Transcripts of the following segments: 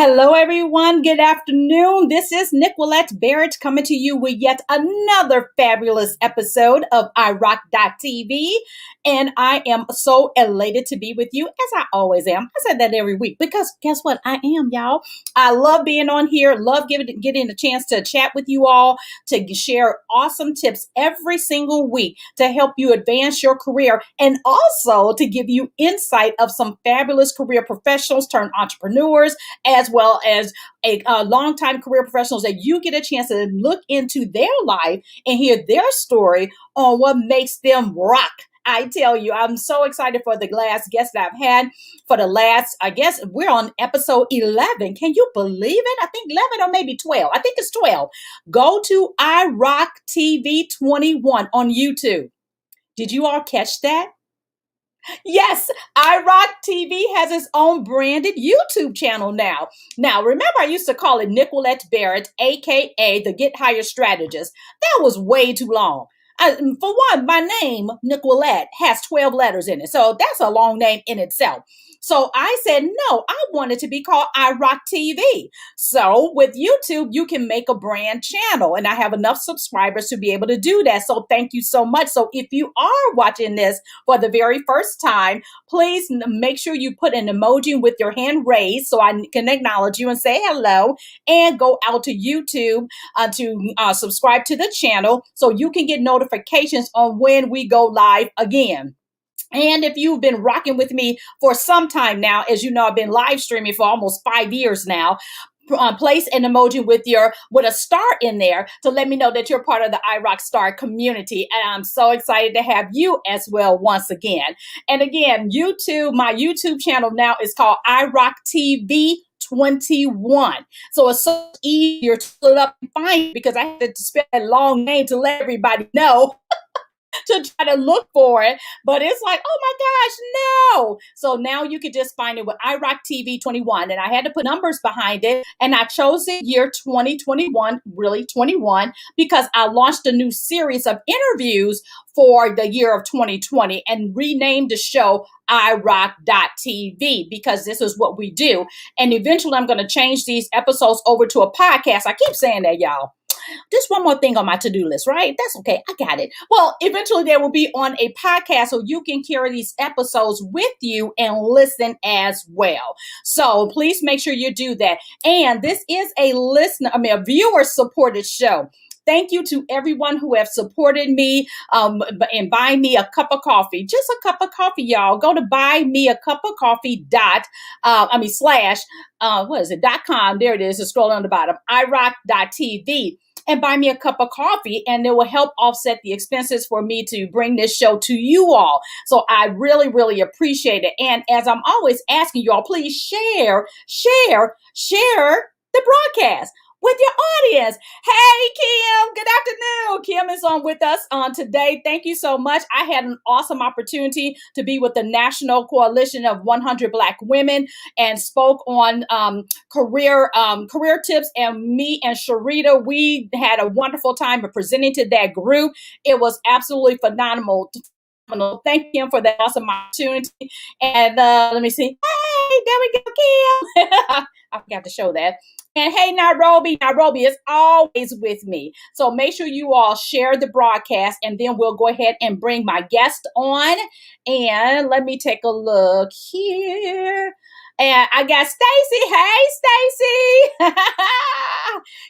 Hello, everyone. Good afternoon. This is Nickquolette Barrett coming to you with yet another fabulous episode of iRock.tv. And I am so elated to be with you, as I always am. I said that every week because guess what? I am, y'all. I love being on here, love getting a chance to chat with you all, to share awesome tips every single week to help you advance your career and also to give you insight of some fabulous career professionals turned entrepreneurs, as well as a longtime career professionals that you get a chance to look into their life and hear their story on what makes them rock. I tell you, I'm so excited for the last guest that I've had for the last, I guess we're on episode 11. Can you believe it? I think 11 or maybe 12. I think it's 12. Go to iRock TV 21 on YouTube. Did you all catch that? Yes, iRock TV has its own branded YouTube channel now. Now, remember I used to call it Nickquolette Barrett, aka the Get Higher Strategist. That was way too long. For one, my name, Nickquolette, has 12 letters in it. So that's a long name in itself. So I said, no, I want it to be called iRock TV. So with YouTube, you can make a brand channel. And I have enough subscribers to be able to do that. So thank you so much. So if you are watching this for the very first time, please make sure you put an emoji with your hand raised so I can acknowledge you and say hello. And go out to YouTube to subscribe to the channel so you can get notifications on when we go live again. And if you've been rocking with me for some time now, as you know, I've been live streaming for almost 5 years now. Place an emoji with a star in there to let me know that you're part of the iRock Star community. And I'm so excited to have you as well once again. And again, my YouTube channel now is called iRock TV 21. So it's so easier to pull it up and find because I had to spell a long name to let everybody know. To try to look for it, but it's like, oh my gosh, no. So now you can just find it with iRock TV 21. And I had to put numbers behind it. And I chose the year 2021, really 21, because I launched a new series of interviews for the year of 2020 and renamed the show iRock.tv because this is what we do. And eventually I'm going to change these episodes over to a podcast. I keep saying that, y'all. Just one more thing on my to-do list, right? That's okay. I got it. Well, eventually they will be on a podcast so you can carry these episodes with you and listen as well. So please make sure you do that. And this is a viewer-supported show. Thank you to everyone who have supported me and buying me a cup of coffee. Just a cup of coffee, y'all. Go to buymeacupofcoffee.com. There it is. It's scrolling on the bottom. iRock.tv. And buy me a cup of coffee, and it will help offset the expenses for me to bring this show to you all. So I really, really appreciate it. And as I'm always asking you all, please share the broadcast with your audience. Hey, Kim, good afternoon. Kim is on with us today. Thank you so much. I had an awesome opportunity to be with the National Coalition of 100 Black Women and spoke on career tips. And me and Sharita, we had a wonderful time of presenting to that group. It was absolutely phenomenal. Thank you for that awesome opportunity. And let me see. Hey, there we go, Kim. I forgot to show that. And hey, Nairobi is always with me. So make sure you all share the broadcast, and then we'll go ahead and bring my guest on. And let me take a look here. And I got Stacy. Hey, Stacy.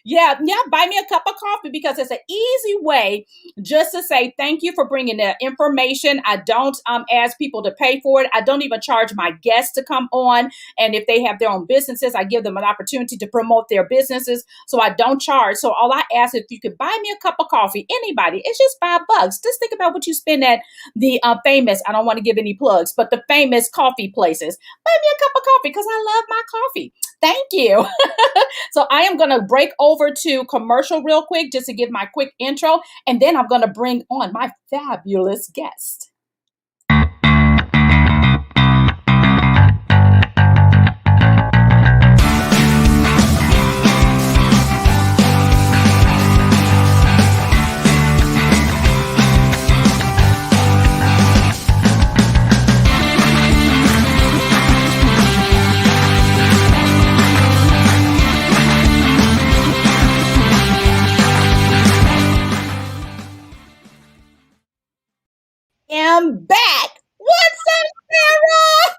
Yeah, buy me a cup of coffee because it's an easy way just to say thank you for bringing the information. I don't ask people to pay for it. I don't even charge my guests to come on. And if they have their own businesses, I give them an opportunity to promote their businesses. So I don't charge. So all I ask is if you could buy me a cup of coffee, anybody, it's just $5. Just think about what you spend at the famous, I don't want to give any plugs, but the famous coffee places. Buy me a cup of coffee because I love my coffee. Thank you. So I am going to break over to commercial real quick just to give my quick intro. And then I'm going to bring on my fabulous guest. am back. What's up, Sarah?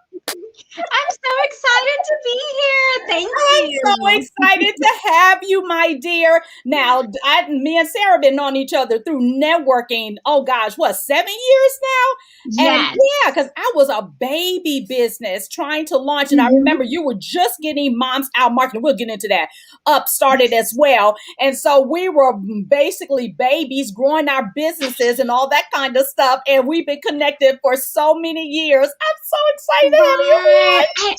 I'm so excited to be here. Thank I'm so you. excited to have you, my dear. Now, me and Sarah been on each other through networking. Oh gosh, what, 7 years now? And Yes. yeah, because I was a baby business trying to launch, and I Mhm. remember you were just getting Moms Out Marketing. We'll get into that. Started as well, and so we were basically babies growing our businesses and all that kind of stuff. And we've been connected for so many years. I'm so excited to have you Right. on.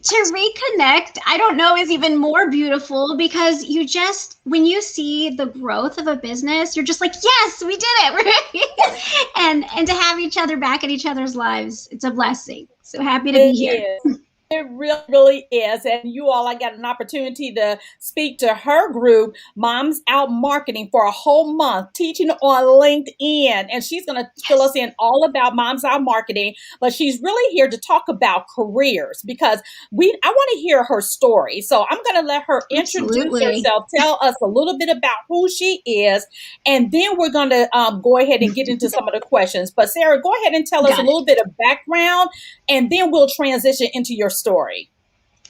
To reconnect, I don't know, is even more beautiful because when you see the growth of a business, you're just like, yes, we did it. and to have each other back in each other's lives, it's a blessing. So happy to be It here. is. It really, really is. And you all, I got an opportunity to speak to her group, Moms Out Marketing, for a whole month, teaching on LinkedIn. And she's going to fill us in all about Moms Out Marketing. But she's really here to talk about careers because I want to hear her story. So I'm going to let her introduce Absolutely. herself, tell us a little bit about who she is, and then we're going to go ahead and get into some of the questions. But Sarah, go ahead and tell us a Got it. little bit of background, and then we'll transition into your story.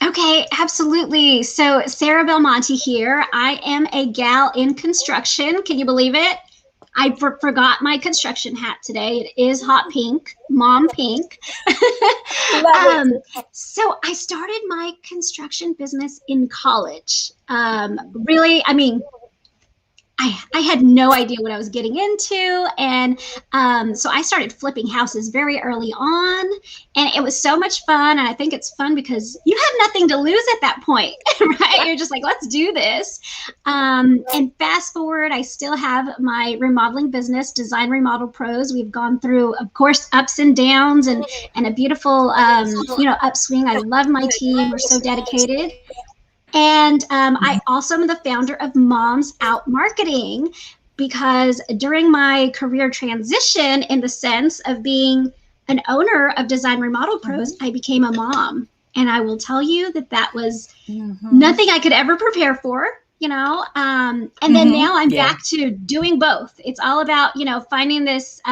Okay, absolutely. So, Sara Belmonte here. I am a gal in construction. Can you believe it? I forgot my construction hat today. It is hot pink, mom pink. Love it. So, I started my construction business in college. Really, I mean, I had no idea what I was getting into. And so I started flipping houses very early on. And it was so much fun. And I think it's fun because you have nothing to lose at that point, right? You're just like, let's do this. And fast forward, I still have my remodeling business, Design Remodel Pros. We've gone through, of course, ups and downs and a beautiful, upswing. I love my team. We're so dedicated. And I also am the founder of Moms Out Marketing because during my career transition, in the sense of being an owner of Design Remodel Pros, I became a mom. And I will tell you that was nothing I could ever prepare for, and then now I'm back to doing both. It's all about, finding this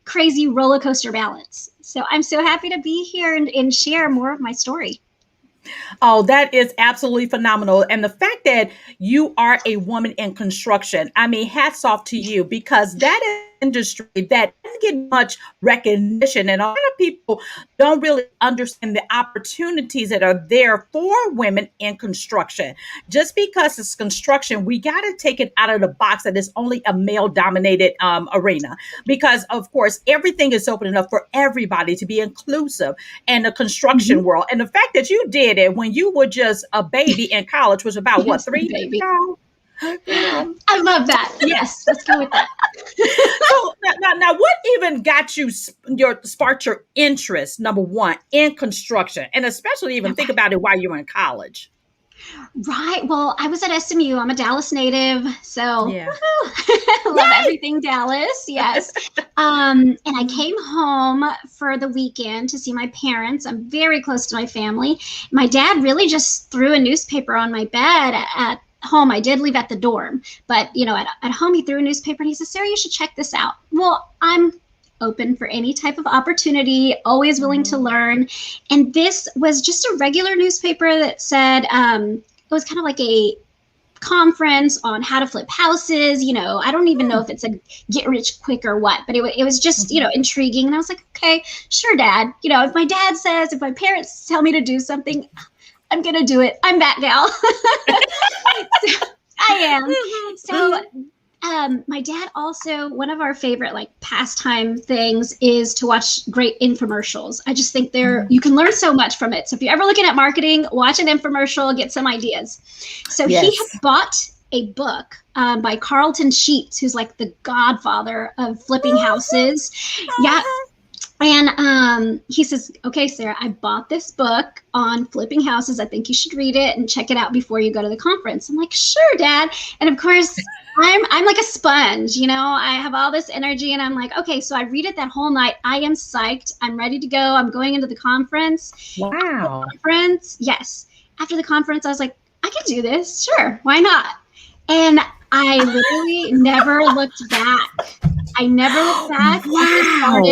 crazy roller coaster balance. So I'm so happy to be here and share more of my story. Oh, that is absolutely phenomenal. And the fact that you are a woman in construction, I mean, hats off to you because that is an industry that doesn't get much recognition. And a lot of people don't really understand the opportunities that are there for women in construction. Just because it's construction, we got to take it out of the box that it's only a male dominated arena because, of course, everything is opening up for everybody to be inclusive in the construction world. And the fact that you did it when you were just a baby in college was about what, 3 years ago? I love that. Yes, let's go with that. So now, what even got you sparked your interest, number one, in construction, and especially even think about it while you were in college? Right. Well, I was at SMU. I'm a Dallas native, so Yeah. love everything Dallas. Yes. And I came home for the weekend to see my parents. I'm very close to my family. My dad really just threw a newspaper on my bed at home. I did leave at the dorm, but at home he threw a newspaper and he said, "Sarah, you should check this out." Well, I'm open for any type of opportunity, always willing to learn. And this was just a regular newspaper that said, it was kind of like a conference on how to flip houses. I don't even know if it's a get rich quick or what, but it was just, intriguing. And I was like, okay, sure, Dad. If my dad says, if my parents tell me to do something, I'm going to do it. I'm that gal. So, I am. So my dad also, one of our favorite pastime things is to watch great infomercials. I just think you can learn so much from it. So if you're ever looking at marketing, watch an infomercial, get some ideas. So he had bought a book by Carlton Sheets, who's like the godfather of flipping houses. Yeah. And he says, "Okay, Sarah, I bought this book on flipping houses. I think you should read it and check it out before you go to the conference." I'm like, "Sure, Dad." And of course, I'm like a sponge, I have all this energy and I'm like, okay, so I read it that whole night. I am psyched. I'm ready to go. I'm going into the conference. Wow. Yes. After the conference, I was like, I can do this. Sure. Why not? And I literally never looked back. I never looked back. Wow.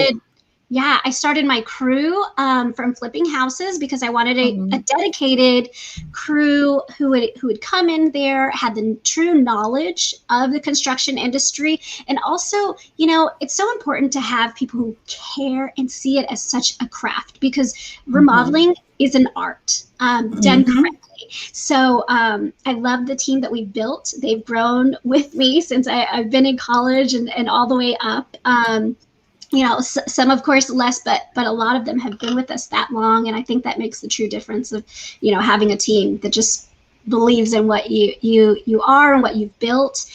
I started my crew from flipping houses because I wanted a dedicated crew who would come in there, had the true knowledge of the construction industry. And also, it's so important to have people who care and see it as such a craft, because remodeling is an art done correctly. So I love the team that we've built. They've grown with me since I've been in college and all the way up. Some of course less, but a lot of them have been with us that long. And I think that makes the true difference of, having a team that just believes in what you are and what you've built.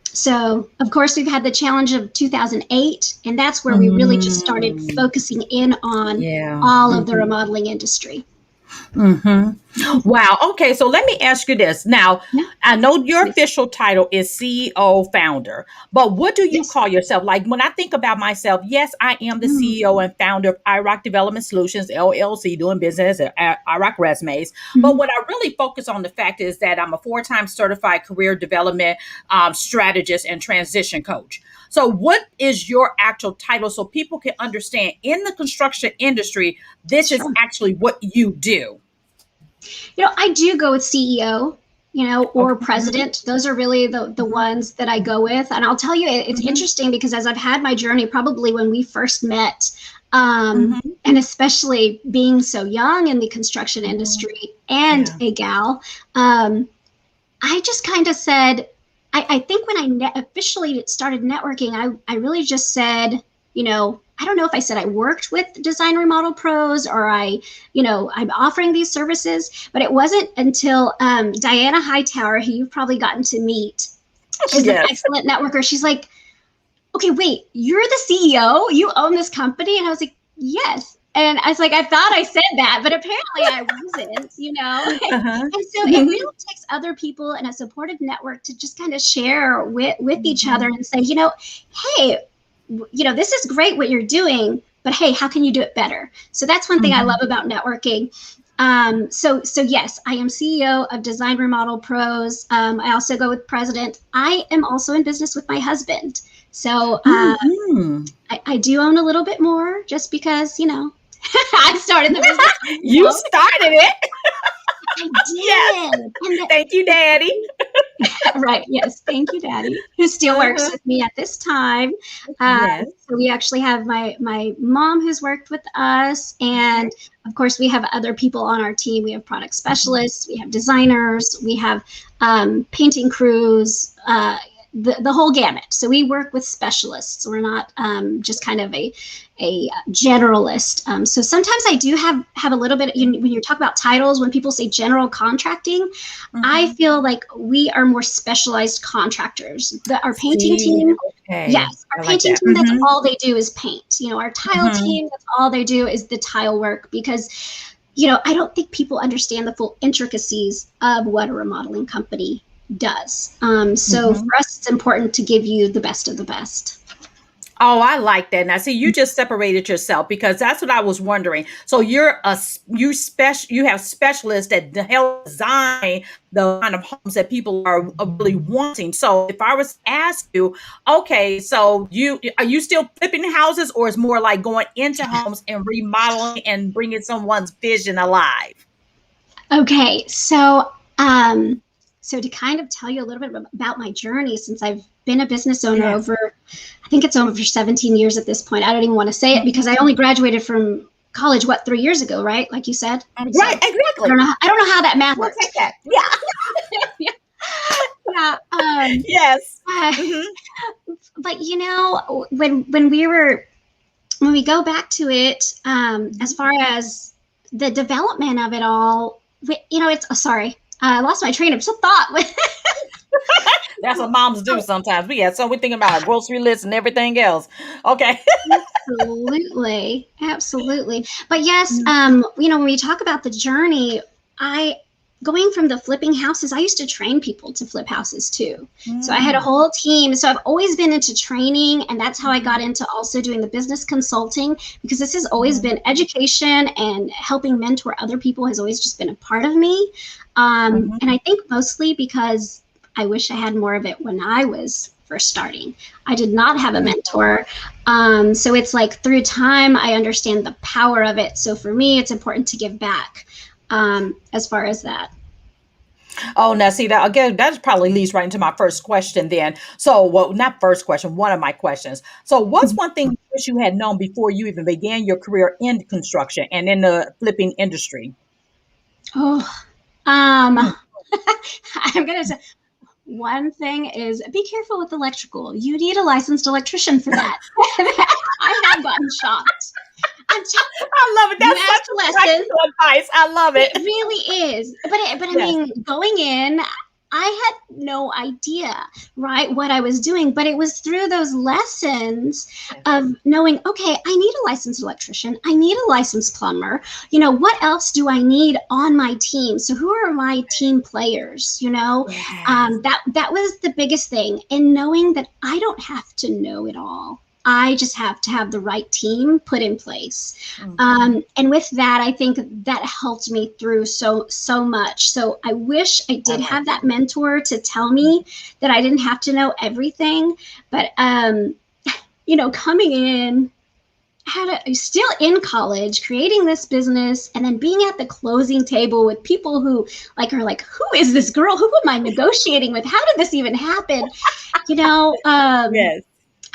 So of course we've had the challenge of 2008, and that's where we really just started focusing in on all of the remodeling industry. Wow. Okay. So let me ask you this. Now, I know your official title is CEO founder, but what do you call yourself? Like when I think about myself, yes, I am the CEO and founder of IROC Development Solutions, LLC, doing business at IROC Resumes. But what I really focus on the fact is that I'm a 4-time certified career development strategist and transition coach. So what is your actual title so people can understand in the construction industry, this is actually what you do? I do go with CEO, or president. Those are really the ones that I go with. And I'll tell you, it's interesting because as I've had my journey, probably when we first met, and especially being so young in the construction industry and a gal, I just kind of said, I think when I officially started networking, I really just said, I don't know if I said I worked with Design Remodel Pros or I'm offering these services, but it wasn't until Diana Hightower, who you've probably gotten to meet, is an excellent networker. She's like, okay, wait, you're the CEO? You own this company? And I was like, yes. And I was like, I thought I said that, but apparently I wasn't, And so it really takes other people and a supportive network to just kind of share with each other and say, hey, this is great what you're doing, but hey, how can you do it better? So that's one thing I love about networking. So yes, I am CEO of Design Remodel Pros. I also go with president. I am also in business with my husband. So I do own a little bit more just because, I started the business. You started it. I did. Yes. Thank you, Daddy. Right. Yes. Thank you, Daddy, who still works with me at this time. So we actually have my mom who's worked with us. And of course, we have other people on our team. We have product specialists, we have designers, we have painting crews, the whole gamut. So we work with specialists. We're not just kind of a generalist. So sometimes I do have a little bit, when you talk about titles, when people say general contracting, I feel like we are more specialized contractors. Our painting team, our painting team, that's all they do is paint. Our tile team, that's all they do is the tile work, because I don't think people understand the full intricacies of what a remodeling company does. So for us, it's important to give you the best of the best. Oh, I like that. Now, see, you just separated yourself, because that's what I was wondering. So you have specialists that help design the kind of homes that people are really wanting. So if I was to ask you, okay, so are you still flipping houses, or is more like going into homes and remodeling and bringing someone's vision alive? Okay, so to kind of tell you a little bit about my journey, since I've been a business owner I think it's over 17 years at this point. I don't even want to say it because I only graduated from college, 3 years ago, right? Like you said. Right, so exactly. I don't know how that math works. Take that. Yes. But when we go back to it, as far as the development of it all, I lost my train of thought. That's what moms do sometimes. We're thinking about a grocery list and everything else. Okay. Absolutely. But yes, when we talk about the journey, going from the flipping houses, I used to train people to flip houses too. So I had a whole team. So I've always been into training, and that's how I got into also doing the business consulting, because this has always been education, and helping mentor other people has always just been a part of me. And I think mostly because I wish I had more of it when I was first starting. I did not have a mentor. So it's like through time, I understand the power of it. So for me, it's important to give back as far as that. Oh, now see that again, that probably leads right into my first question then. So, well, not first question, one of my questions. So, what's one thing you wish you had known before you even began your career in construction and in the flipping industry? Oh, I'm going to say one thing is be careful with electrical. You need a licensed electrician for that. I have gotten shocked. I love it. That's such a practical advice. I love it. It really is. But I mean, going in, I had no idea, right, what I was doing. But it was through those lessons of knowing, okay, I need a licensed electrician. I need a licensed plumber. You know, what else do I need on my team? So who are my team players? You know, that was the biggest thing. And knowing that I don't have to know it all. I just have to have the right team put in place. And with that, I think that helped me through so much. So I wish I did have that mentor to tell me that I didn't have to know everything. But, you know, coming in, still in college, creating this business, and then being at the closing table with people who are like, who is this girl? Who am I negotiating with? How did this even happen? You know,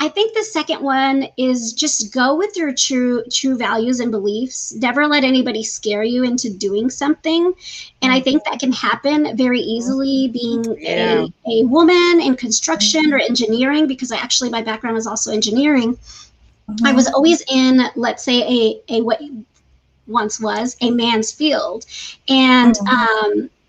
I think the second one is just go with your true values and beliefs. Never let anybody scare you into doing something. And I think that can happen very easily being a woman in construction or engineering, because my background is also engineering. I was always in, let's say, a what once was a man's field. And,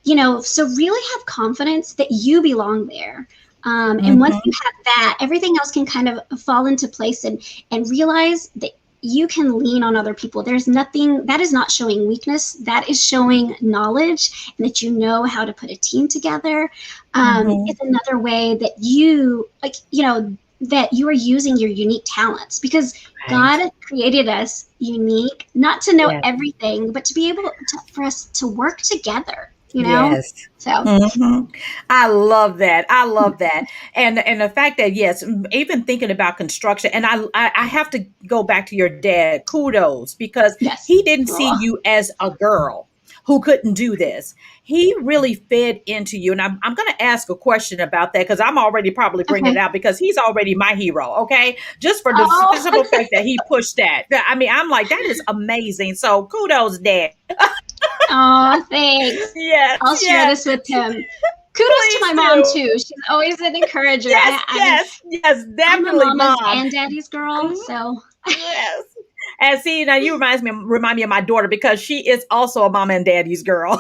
you know, so really have confidence that you belong there. And once you have that, everything else can kind of fall into place and realize that you can lean on other people. There's nothing that is not showing weakness. That is showing knowledge, and that you know how to put a team together. It's another way that you that you are using your unique talents, because God created us unique, not to know everything, but to be able for us to work together. You know, so I love that. I love that, and the fact that even thinking about construction, and I have to go back to your dad. Kudos, because he didn't see you as a girl who couldn't do this. He really fed into you, and I'm going to ask a question about that, because I'm already probably bringing it out, because he's already my hero. Okay, just for the simple fact that he pushed that. I mean, I'm like, that is amazing. So kudos, Dad. Oh, thanks. I'll share this with him. Kudos to my mom too. She's always an encourager. Yes, definitely, I'm a mama's and daddy's girl. So and see, now you remind me of my daughter, because she is also a mama and daddy's girl.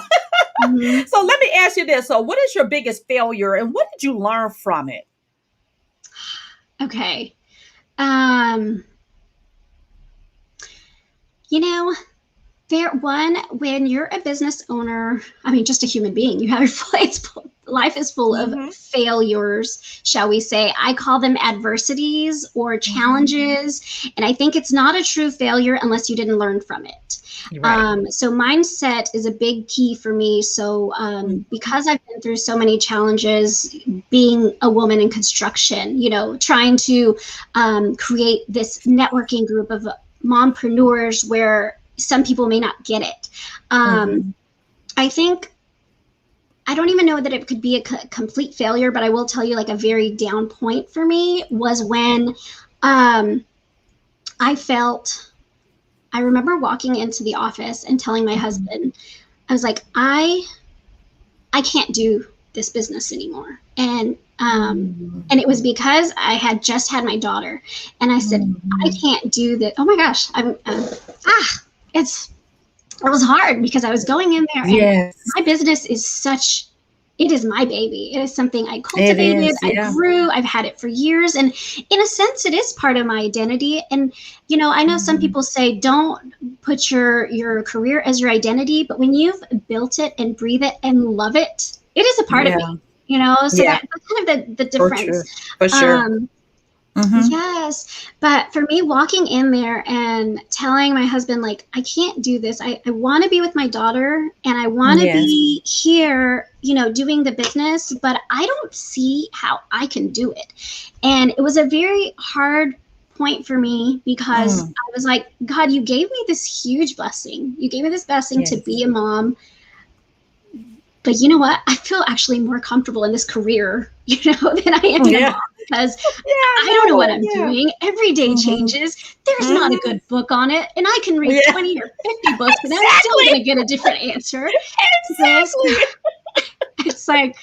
So let me ask you this: so, what is your biggest failure, and what did you learn from it? Okay, you know. When you're a business owner, I mean, just a human being, you have life is full of failures, shall we say. I call them adversities or challenges. And I think it's not a true failure unless you didn't learn from it. So mindset is a big key for me. So because I've been through so many challenges, being a woman in construction, you know, trying to create this networking group of mompreneurs where some people may not get it. I think, I don't even know that it could be a complete failure, but I will tell you, like, a very down point for me was when I remember walking into the office and telling my husband, I was like, I can't do this business anymore. And it was because I had just had my daughter, and I said, I can't do that. Oh my gosh. It was hard, because I was going in there and my business is it is my baby. It is something I cultivated. I grew. I've had it for years. And in a sense, it is part of my identity. And, you know, I know some people say, don't put your career as your identity, but when you've built it and breathe it and love it, it is a part of me, you know? So that's kind of the difference. For sure. Yes. But for me, walking in there and telling my husband, like, I can't do this. I want to be with my daughter and I want to Yes. be here, doing the business, but I don't see how I can do it. And it was a very hard point for me because I was like, God, you gave me this huge blessing. You gave me this blessing to be a mom. But you know what? I feel actually more comfortable in this career, than I am in a mom because I don't know what I'm doing. Every day changes. There's not a good book on it. And I can read 20 or 50 books and I'm still going to get a different answer. Exactly. It's like,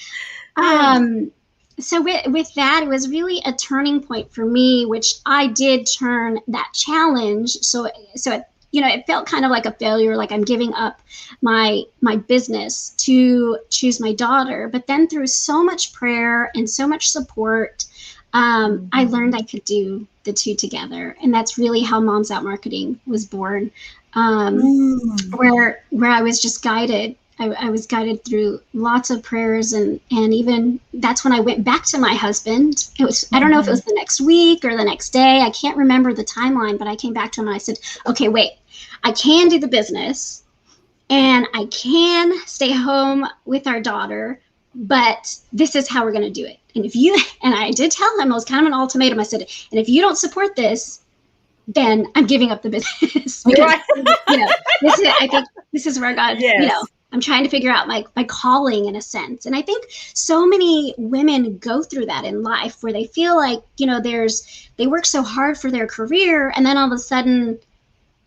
so with that, it was really a turning point for me, which I did turn that challenge. So it felt kind of like a failure, like I'm giving up my business to choose my daughter. But then through so much prayer and so much support, I learned I could do the two together. And that's really how Moms Out Marketing was born, where I was just guided. I was guided through lots of prayers, and even that's when I went back to my husband. It was, I don't know if it was the next week or the next day. I can't remember the timeline, but I came back to him and I said, okay, wait, I can do the business and I can stay home with our daughter, but this is how we're going to do it. And I did tell him, it was kind of an ultimatum. I said, and if you don't support this, then I'm giving up the business. Because, I think this is where God, I'm trying to figure out my calling in a sense. And I think so many women go through that in life where they feel like, they work so hard for their career. And then all of a sudden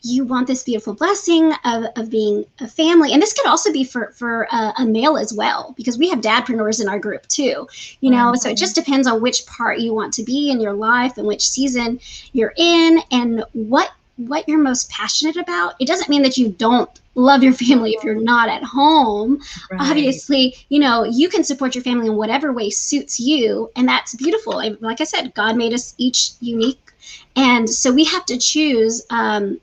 you want this beautiful blessing of being a family. And this could also be for a male as well, because we have dadpreneurs in our group too, so it just depends on which part you want to be in your life and which season you're in and what you're most passionate about. It doesn't mean that you don't love your family if you're not at home. Obviously, you can support your family in whatever way suits you. And that's beautiful. Like I said, God made us each unique. And so we have to choose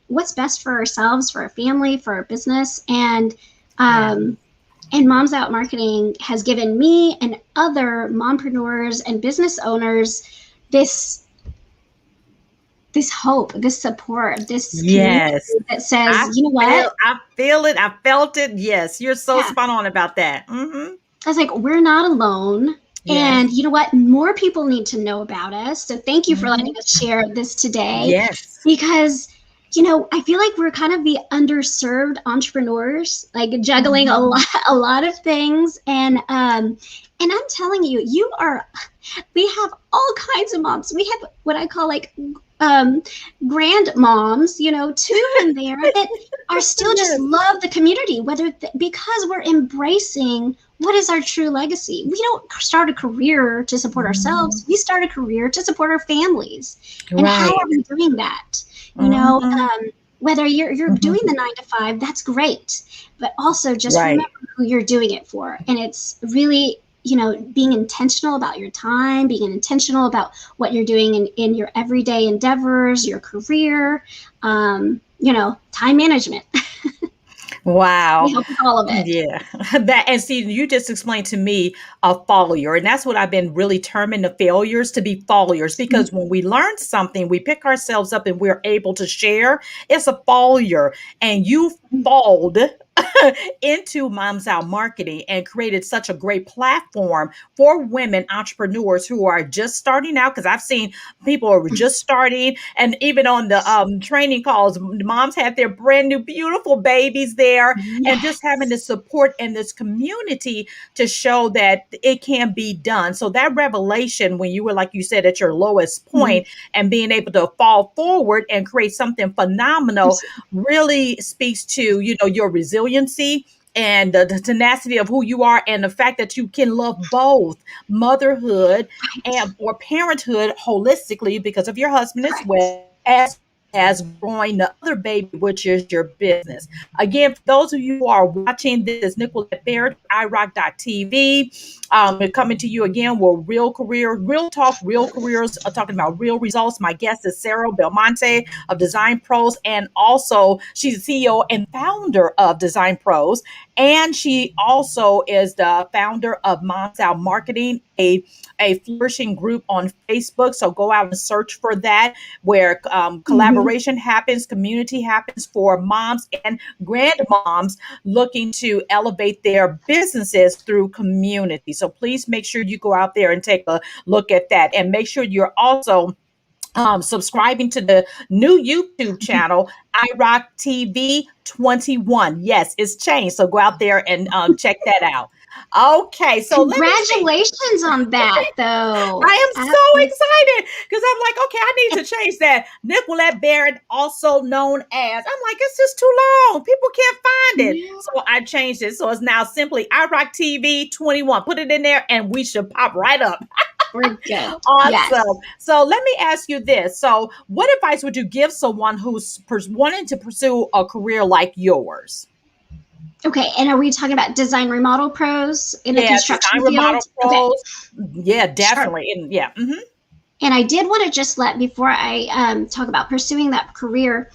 what's best for ourselves, for our family, for our business. And Moms Out Marketing has given me and other mompreneurs and business owners this hope, this support, this community that says, you know what? I feel it. I felt it. Yes, you're so spot on about that. I was like, we're not alone. And you know what? More people need to know about us. So thank you for letting us share this today. Yes. Because, I feel like we're kind of the underserved entrepreneurs, like juggling a lot of things. And I'm telling you, we have all kinds of moms. We have what I call like grand moms, two in there that are still just love the community, because we're embracing what is our true legacy. We don't start a career to support ourselves. We start a career to support our families. And how are we doing that? Whether you're doing the 9 to 5, that's great. But also just remember who you're doing it for. And it's really, being intentional about your time, being intentional about what you're doing in your everyday endeavors, your career, time management. Wow. We help with all of it. Yeah. And see, you just explained to me a failure. And that's what I've been really terming the failures to be failures, because when we learn something, we pick ourselves up and we're able to share. It's a failure. And you failed into Moms Out Marketing and created such a great platform for women entrepreneurs who are just starting out. Because I've seen people who are just starting, and even on the training calls, moms have their brand new, beautiful babies there, and just having the support in this community to show that it can be done. So that revelation, when you were, like you said, at your lowest point, and being able to fall forward and create something phenomenal, really speaks to, your resiliency and the tenacity of who you are, and the fact that you can love both motherhood or parenthood holistically because of your husband as well as growing the other baby, which is your business. Again, for those of you who are watching, this is Nickquolette Barrett, iRock.tv. We're coming to you again with real talk, real careers, talking about real results. My guest is Sara Belmonte of Design Pros, and also she's the CEO and founder of Design Pros, and she also is the founder of Moms Out Marketing a flourishing group on Facebook. So go out and search for that, where Mm-hmm. collaboration happens, community happens for moms and grandmoms looking to elevate their businesses through community. So please make sure you go out there and take a look at that, and make sure you're also subscribing to the new YouTube channel, iRock TV 21. Yes, it's changed. So go out there and check that out. Okay, so let me see. Congratulations on that, though. I am so excited because I'm like, okay, I need to change that. Nickquolette Barrett, also known as, I'm like, it's just too long. People can't find it. Yeah. So I changed it. So it's now simply iRock TV 21. Put it in there and we should pop right up. We're good. Awesome. Yes. So let me ask you this. So what advice would you give someone who's wanting to pursue a career like yours? Okay, and are we talking about design remodel pros in the construction design remodel field? pros. Okay. Yeah, definitely. Sure. And yeah. Mm-hmm. And I did want to just before I talk about pursuing that career,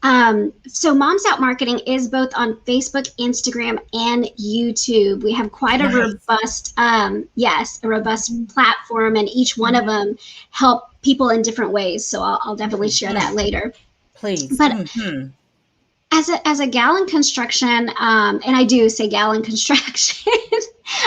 so Moms Out Marketing is both on Facebook, Instagram, and YouTube. We have quite a robust, a robust platform, and each one of them help people in different ways. So I'll definitely share that later. Please. But as a gal in construction, and I do say gal in construction,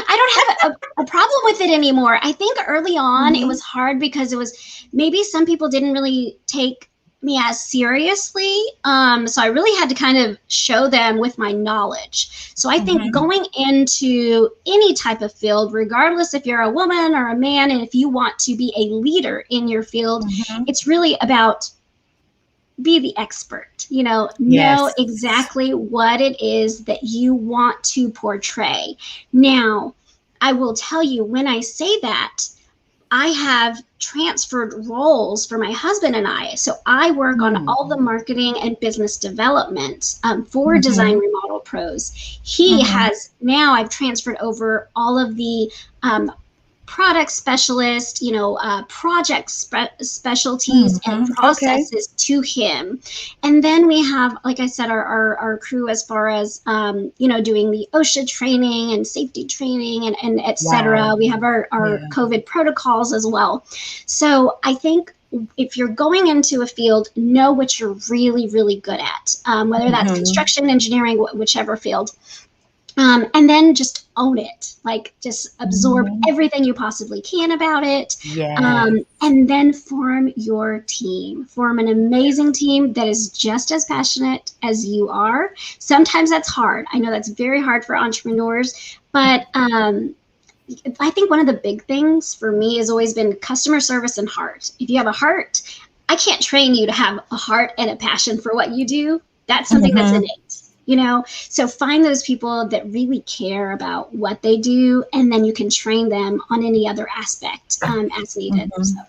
I don't have a problem with it anymore. I think early on it was hard because it was maybe some people didn't really take me as seriously. So I really had to kind of show them with my knowledge. So I think going into any type of field, regardless if you're a woman or a man, and if you want to be a leader in your field, it's really about be the expert, know exactly what it is that you want to portray. Now, I will tell you, when I say that, I have transferred roles for my husband and I. So I work on all the marketing and business development for Design Remodel Pros. He has now, I've transferred over all of the product specialist, project specialties and processes to him. And then we have, like I said, our crew as far as, doing the OSHA training and safety training and et cetera. We have our COVID protocols as well. So I think if you're going into a field, know what you're really, really good at, whether that's construction, engineering, whichever field. And then just own it, just absorb everything you possibly can about it. And then form your team, form an amazing team that is just as passionate as you are. Sometimes that's hard. I know that's very hard for entrepreneurs, but I think one of the big things for me has always been customer service and heart. If you have a heart, I can't train you to have a heart and a passion for what you do. That's something that's innate. So find those people that really care about what they do, and then you can train them on any other aspect as needed. So.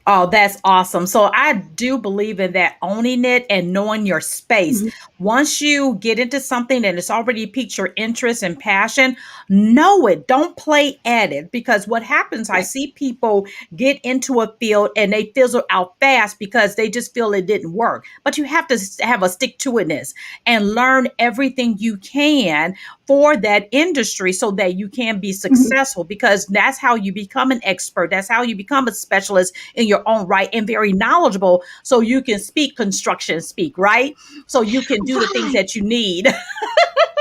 Oh, that's awesome. So I do believe in that, owning it and knowing your space. Once you get into something and it's already piqued your interest and passion, know it. Don't play at it, because what happens, I see people get into a field and they fizzle out fast because they just feel it didn't work. But you have to have a stick-to-itness and learn everything you can for that industry so that you can be successful, because that's how you become an expert. That's how you become a specialist in your own right and very knowledgeable, so you can speak construction speak, right? So you can do the things that you need.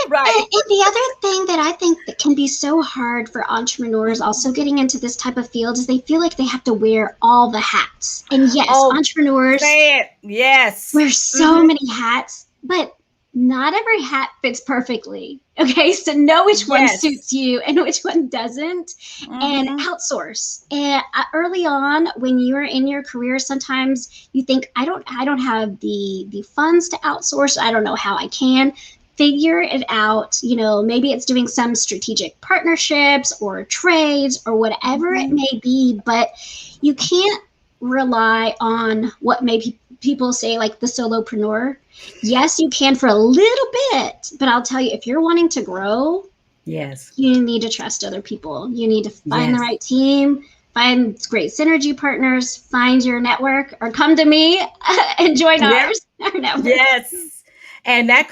Right. And the other thing that I think that can be so hard for entrepreneurs also getting into this type of field is they feel like they have to wear all the hats. And yes, entrepreneurs wear so many hats, but not every hat fits perfectly. Okay, so know which one suits you and which one doesn't, and outsource. And early on, when you're in your career, sometimes you think, I don't have the funds to outsource. I don't know how I can. Figure it out. Maybe it's doing some strategic partnerships or trades or whatever it may be, but you can't rely on what maybe people say, like the solopreneur. Yes, you can for a little bit, but I'll tell you, if you're wanting to grow, you need to trust other people. You need to find the right team, find great synergy partners, find your network, or come to me and join our network. And that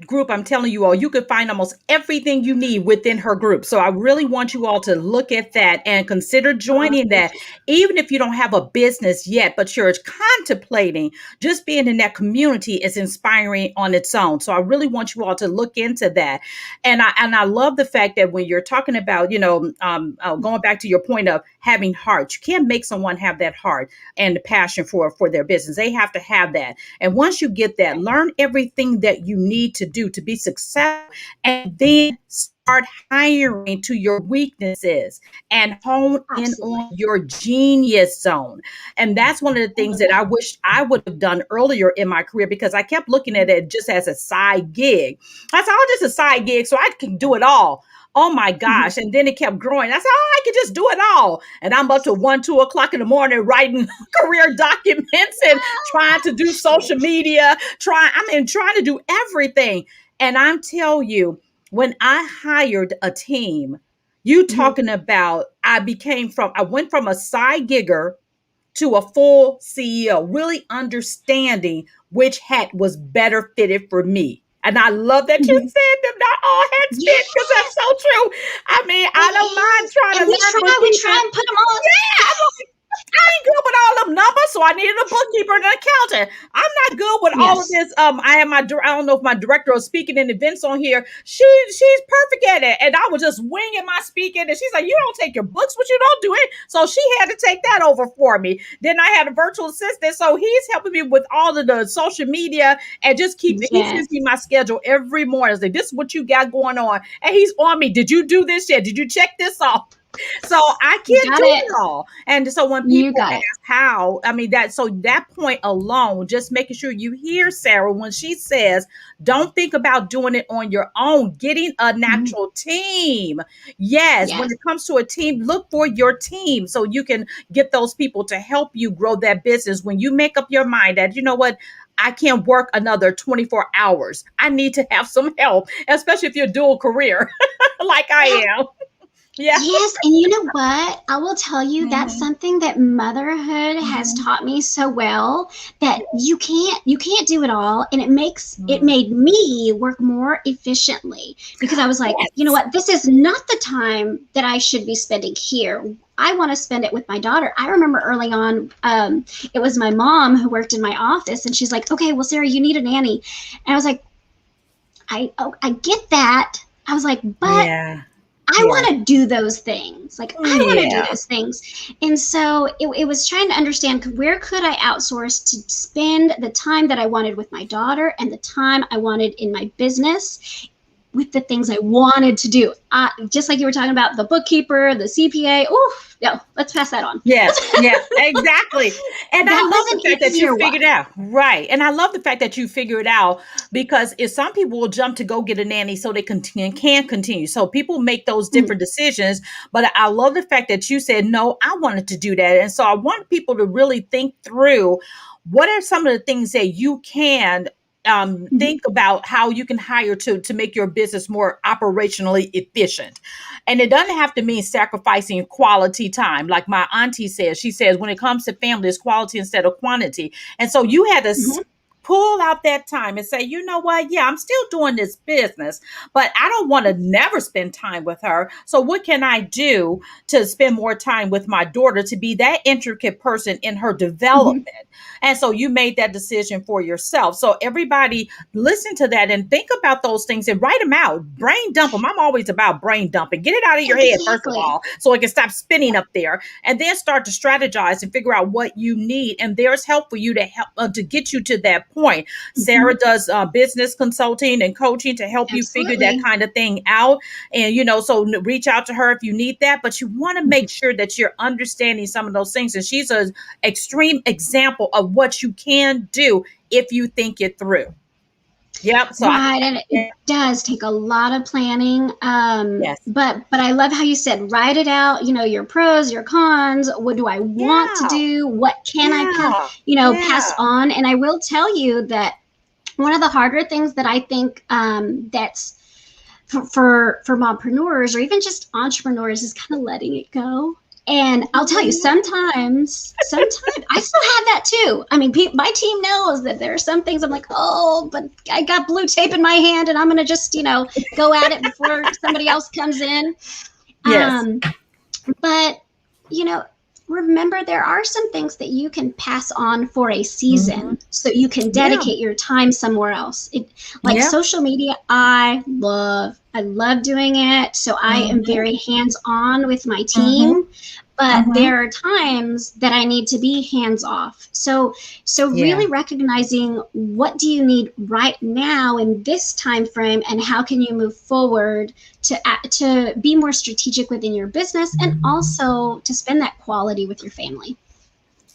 group, I'm telling you all, you could find almost everything you need within her group. So I really want you all to look at that and consider joining Thank that, you. even if you don't have a business yet, but you're contemplating. Just being in that community is inspiring on its own. So I really want you all to look into that. And I love the fact that when you're talking about, going back to your point of having heart, you can't make someone have that heart and the passion for their business. They have to have that. And once you get that, learn everything that you need to do to be successful, and then start hiring to your weaknesses and hone in on Absolutely. your genius zone. And that's one of the I things love that that. I wish I would have done earlier in my career, because I kept looking at it just as a side gig. I said, oh, just a side gig, so I can do it all. Oh my Mhm. gosh. And then it kept growing. I said, oh, I could just do it all. And I'm up to 1, 2 o'clock in the morning writing career documents and trying to do social media, trying to do everything. And I'm telling you, when I hired a team, you Mhm. talking about, I went from a side gigger to a full CEO, really understanding which hat was better fitted for me. And I love that you Mhm. said that not all hats fit, because that's Yes, so true. I mean, I don't it mind is. trying And to learn from we people. try and put them on. Yeah, I ain't good with all them numbers, so I needed a bookkeeper and an accountant. I'm not good with all of Yes. this. I have I don't know if my director of speaking and events on here. She's perfect at it, and I was just winging my speaking, and she's like, "You don't take your books, but you don't do it." So she had to take that over for me. Then I had a virtual assistant, so he's helping me with all of the social media and just he sends me Yes. my schedule every morning. Like, this is what you got going on, and he's on me. Did you do this yet? Did you check this off? So I You can't got do it. it all. And so when You people got it. ask how, I mean, that point alone, just making sure you hear Sarah when she says, don't think about doing it on your own, getting a Mhm. natural team. Yes, when Yes. it comes to a team, look for your team so you can get those people to help you grow that business. When you make up your mind that, you know what, I can't work another 24 hours. I need to have some help, especially if you're dual career like I am. Yeah. Yes, and you know what? I will tell you that's Mhm. something that motherhood has Mhm. taught me so well that you can't do it all, and it Mm. made me work more efficiently because I was like, you know Yes. what? This is not the time that I should be spending here. I want to spend it with my daughter. I remember early on, it was my mom who worked in my office, and she's like, "Okay, well, Sarah, you need a nanny," and I was like, I get that." I was like, "But Yeah. I Yeah. want to do those things. Like, I want to do Yeah. those things." And so it was trying to understand where could I outsource to spend the time that I wanted with my daughter and the time I wanted in my business with the things I wanted to do. Just like you were talking about the bookkeeper, the CPA. Oh, no, let's pass that on. Yes, yeah, exactly. And I That love was the an fact that you easier figured it one. out. Right. And I love the fact that you figured out, because if some people will jump to go get a nanny so they can continue. So people make those Mhm. different decisions. But I love the fact that you said, no, I wanted to do that. And so I want people to really think through, what are some of the things that you can Mhm. think about how you can hire to make your business more operationally efficient. And it doesn't have to mean sacrificing quality time. Like my auntie says, she says, when it comes to family, it's quality instead of quantity. And so you had to Mhm. pull out that time and say, you know what? Yeah, I'm still doing this business, but I don't want to never spend time with her. So what can I do to spend more time with my daughter, to be that intricate person in her Mhm. development? And so you made that decision for yourself. So everybody listen to that and think about those things and write them out. Brain dump them. I'm always about brain dumping. Get it out of your head, first of Exactly. all, so it can stop spinning up there. And then start to strategize and figure out what you need. And there's help for you to help to get you to that point. Sarah Mhm. does business consulting and coaching to help you figure that Absolutely. kind of thing out. And, so reach out to her if you need that. But you want to make Mhm. sure that you're understanding some of those things. And she's an extreme example of what you can do if you think it through. Yep. So I Right, and it yeah, does take a lot of planning. yes. But I love how you said write it out. Your pros, your cons. What do I want to Yeah. do? What can I Yeah. pass Yeah. on? And I will tell you that one of the harder things that I think that's for mompreneurs or even just entrepreneurs is kind of letting it go. And I'll tell you, sometimes I still have that too. I mean, my team knows that there are some things I'm like, oh, but I got blue tape in my hand and I'm going to just, go at it before somebody else comes in. Yes. But, remember, there are some things that you can pass on for a season, so you can dedicate your time somewhere else. Social media, I love doing it. So I am very hands-on with my team, but there are times that I need to be hands-off. So really recognizing what do you need right now in this time frame, and how can you move forward to be more strategic within your business, and also to spend that quality with your family.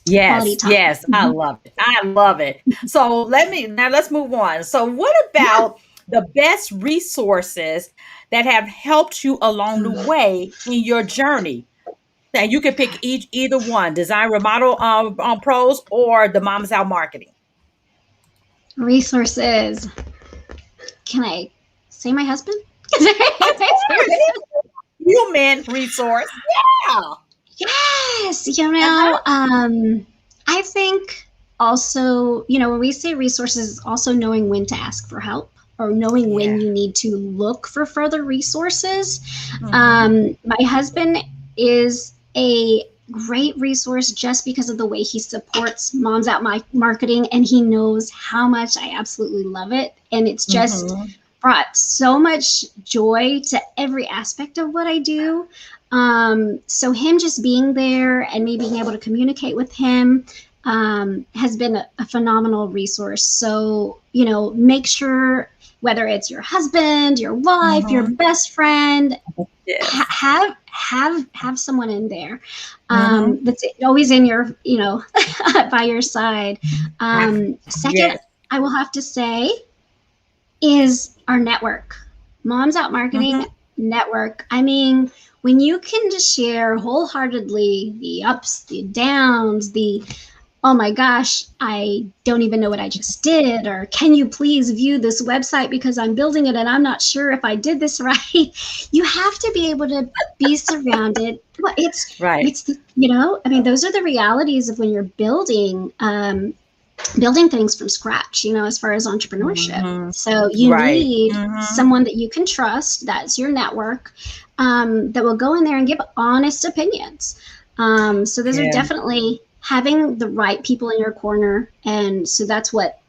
Yes, yes, I love it. I love it. So let's move on. So what about the best resources that have helped you along the way in your journey? And you can pick either one, Design Remodel Pros or the Moms Out Marketing. Resources. Can I say my husband? Human resource. Yeah. Yes. I think also, when we say resources, also knowing when to ask for help, or knowing when you need to look for further resources. My husband is a great resource just because of the way he supports Moms Out Marketing, and he knows how much I absolutely love it. And it's just brought so much joy to every aspect of what I do. So him just being there and me being able to communicate with him has been a phenomenal resource. So, make sure, whether it's your husband, your wife, your best friend, have someone in there that's always in your, by your side. Second, I will have to say, is our network. Moms Out Marketing network. I mean, when you can just share wholeheartedly the ups, the downs, oh my gosh, I don't even know what I just did, or can you please view this website because I'm building it and I'm not sure if I did this right. You have to be able to be surrounded. Well, it's right. It's those are the realities of when you're building things from scratch, as far as entrepreneurship. So you need someone that you can trust. That's your network, that will go in there and give honest opinions. So those are definitely having the right people in your corner. And so that's what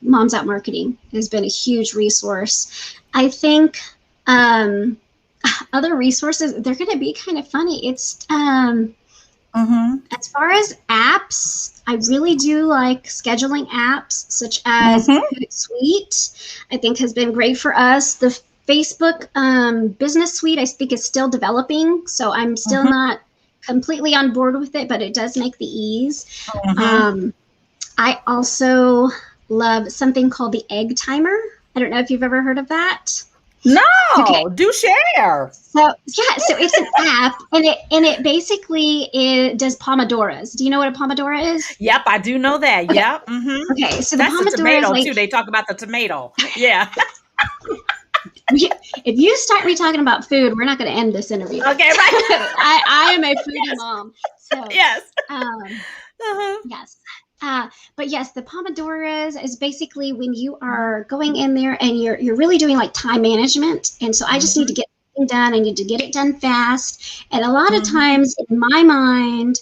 Moms Out Marketing has been a huge resource. I think other resources, they're going to be kind of funny. It's as far as apps, I really do like scheduling apps such as Hootsuite. I think has been great for us. The Facebook Business Suite, I think, is still developing, so I'm still not completely on board with it, but it does make the ease. I also love something called the Egg Timer. I don't know if you've ever heard of that. No, do share. So it's an app, and it basically does pomodoros. Do you know what a pomodoro is? Yep, I do know that. Okay. Yep. Okay, so that's the tomato too. They talk about the tomato. Yeah. If you start me talking about food, we're not going to end this interview. Okay, right. I am a foodie mom. So yes. Yes. But yes, the Pomodoros is basically when you are going in there and you're really doing like time management. And so I just need to get something done. I need to get it done fast. And a lot of times in my mind,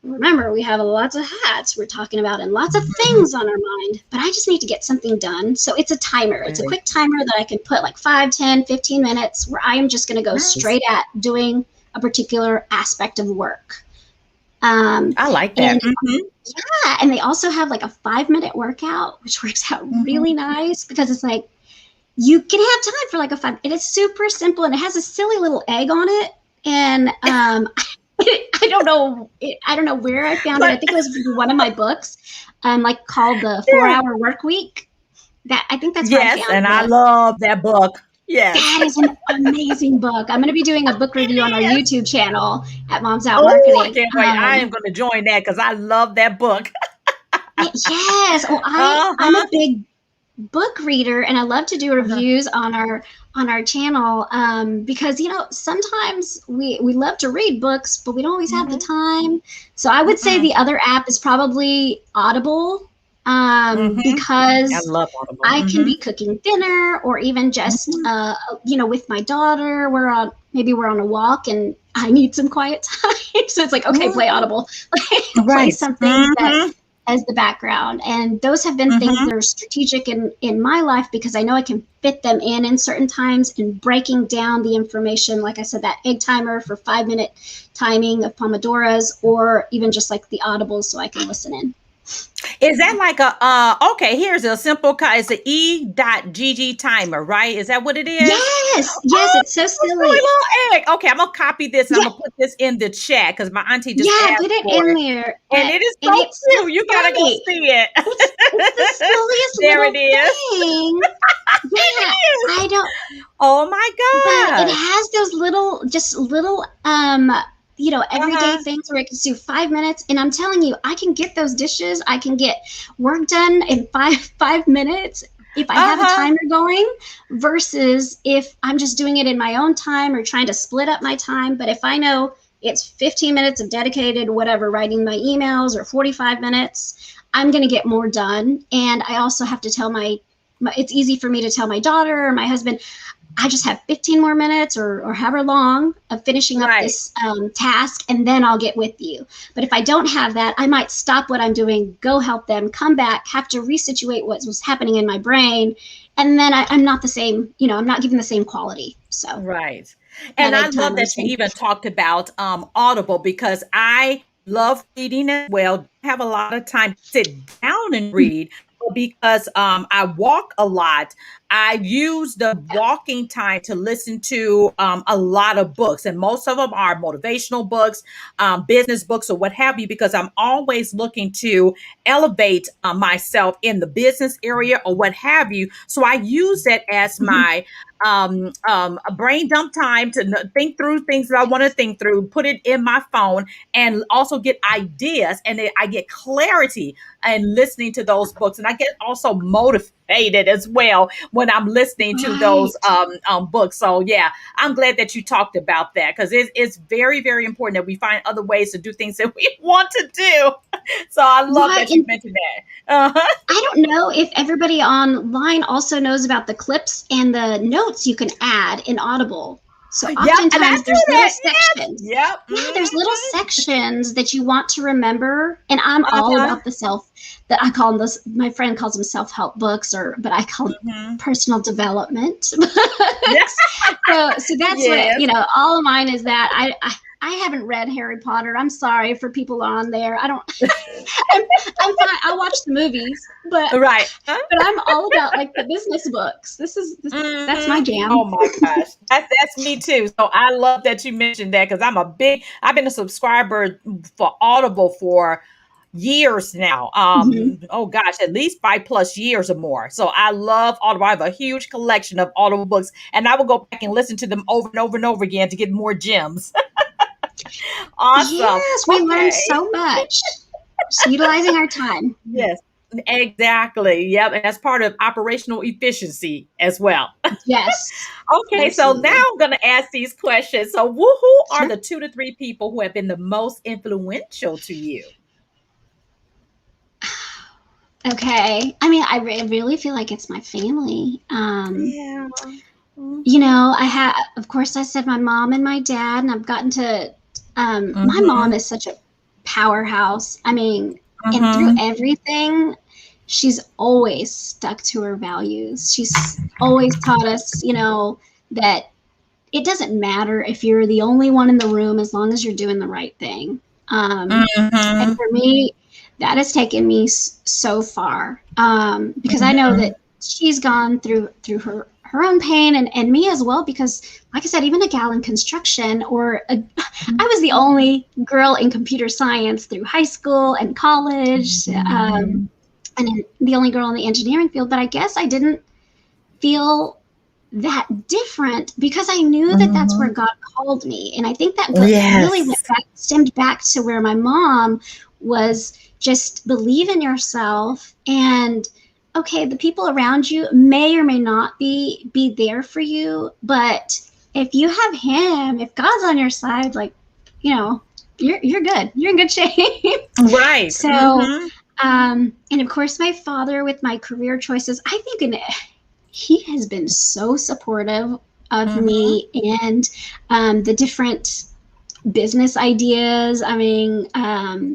remember, we have lots of hats we're talking about and lots of things on our mind, but I just need to get something done. So it's a timer. It's a quick timer that I can put like 5, 10, 15 minutes where I am just going to go straight at doing a particular aspect of work. I like that. Yeah. And they also have like a 5-minute workout, which works out really nice because it's like, you can have time for like a 5, and it's super simple, and it has a silly little egg on it. And, I don't know where I found it. I think it was one of my books, like called the 4-Hour Work Week. I think that's where I found it. I love that book. Yes. That is an amazing book. I'm going to be doing a book review on our YouTube channel at Moms Out Marketing. I can't wait. I am going to join that because I love that book. Yes. Oh, I'm a big book reader, and I love to do reviews on our channel, because sometimes we love to read books, but we don't always have the time. So I would say the other app is probably Audible, because I love Audible. I can be cooking dinner, or even just with my daughter, we're on a walk and I need some quiet time. So it's like, okay, play Audible, play something that as the background. And those have been things that are strategic in my life, because I know I can fit them in certain times, and breaking down the information, like I said, that egg timer for 5-minute timing of Pomodoros, or even just like the Audibles so I can listen in. Is that like okay, here's a simple, it's an E.GG timer, right? Is that what it is? Yes, it's so silly. Little egg. Okay, I'm gonna copy this and I'm gonna put this in the chat, because my auntie just asked get it for in it. there. And it is so cute. You gotta go see it. It's the silliest there little it is. thing. Yeah, I don't. Oh my god! But it has those little everyday things where I can do 5 minutes, and I'm telling you, I can get those dishes. I can get work done in five minutes if I have a timer going, versus if I'm just doing it in my own time or trying to split up my time. But if I know it's 15 minutes of dedicated whatever, writing my emails, or 45 minutes, I'm going to get more done. And I also have to tell it's easy for me to tell my daughter or my husband, I just have 15 more minutes or however long of finishing up this task, and then I'll get with you. But if I don't have that, I might stop what I'm doing, go help them, come back, have to resituate what was happening in my brain. And then I'm not the same, I'm not giving the same quality. So right. And I love that you even talked about Audible, because I love reading as well. Have a lot of time to sit down and read. Because I walk a lot, I use the walking time to listen to a lot of books, and most of them are motivational books, business books, or what have you, because I'm always looking to elevate myself in the business area or what have you. So I use that as my a brain dump time to think through things that I want to think through, put it in my phone, and also get ideas, and I get clarity and listening to those books, and I get also motivated as well when I'm listening to those books. So yeah, I'm glad that you talked about that, because it's very, very important that we find other ways to do things that we want to do. So I love that you mentioned that. I don't know if everybody online also knows about the clips and the notes you can add in Audible. So oftentimes there's little sections. Yeah, there's little sections that you want to remember. And I'm all about that I call them my friend calls them self-help books, but I call them personal development. So that's what, all of mine is that I haven't read Harry Potter. I'm sorry for people on there. I don't. I'm fine. I watch the movies, but but I'm all about like the business books. That's my jam. Oh my gosh, that's me too. So I love that you mentioned that, because I've been a subscriber for Audible for years now. Oh gosh, at least 5+ years or more. So I love Audible. I have a huge collection of Audible books, and I will go back and listen to them over and over and over again to get more gems. Awesome. Yes, we learned so much. Just utilizing our time. Yes, exactly. Yep. And that's part of operational efficiency as well. Yes. Okay. Absolutely. So now I'm going to ask these questions. So who are the 2 to 3 people who have been the most influential to you? Okay. I mean, I really feel like it's my family. Of course, I said my mom and my dad, and I've gotten to, my mom is such a powerhouse. I mean, and through everything, she's always stuck to her values. She's always taught us, that it doesn't matter if you're the only one in the room, as long as you're doing the right thing. And for me, that has taken me so far, because I know that she's gone through her own pain, and me as well, because like I said, even a gal in construction, I was the only girl in computer science through high school and college, and the only girl in the engineering field. But I guess I didn't feel that different, because I knew that that's where God called me. And I think that really stemmed back to where my mom was just believe in yourself and okay, the people around you may or may not be there for you, but if you have him, if God's on your side, like, you know, you're good. You're in good shape. Right. So, and of course, my father with my career choices, I think he has been so supportive of me and the different business ideas. I mean,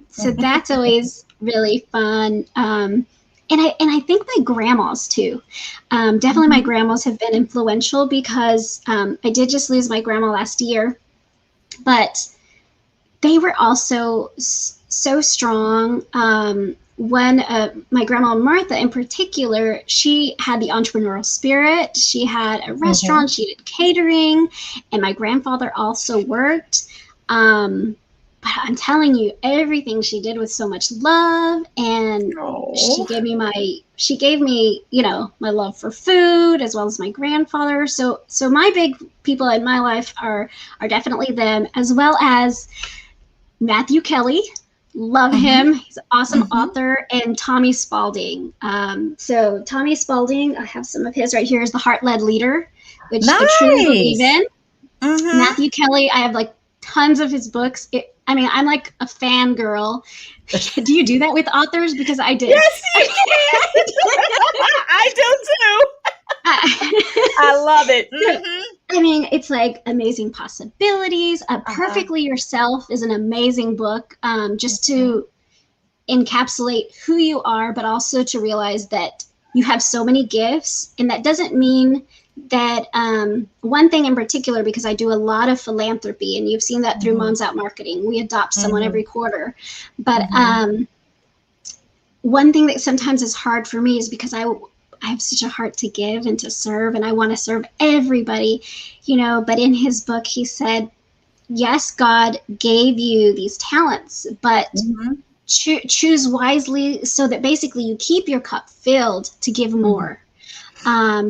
so that's always really fun. And I think my grandmas too. Definitely my grandmas have been influential because I did just lose my grandma last year, but they were also so strong. My grandma Martha in particular, she had the entrepreneurial spirit. She had a restaurant, she did catering, and my grandfather also worked. But I'm telling you, everything she did with so much love, and she gave me, you know, my love for food as well as my grandfather. So my big people in my life are definitely them, as well as Matthew Kelly. Love him. He's an awesome author, and Tommy Spalding. So Tommy Spalding, I have some of his right here, is The Heart-Led Leader, which I truly believe in. Matthew Kelly, I have like tons of his books. I'm like a fangirl. Do you do that with authors? Because I did. Yes, you can. I do too. I love it. I mean, it's like Amazing Possibilities. Perfectly Yourself is an amazing book, just to encapsulate who you are, but also to realize that you have so many gifts. And that doesn't mean that one thing in particular, because I do a lot of philanthropy, and you've seen that through Moms Out Marketing. We adopt someone every quarter. But one thing that sometimes is hard for me is because I have such a heart to give and to serve, and I want to serve everybody, you know. But in his book, he said, yes, God gave you these talents, but choose wisely so that basically you keep your cup filled to give more.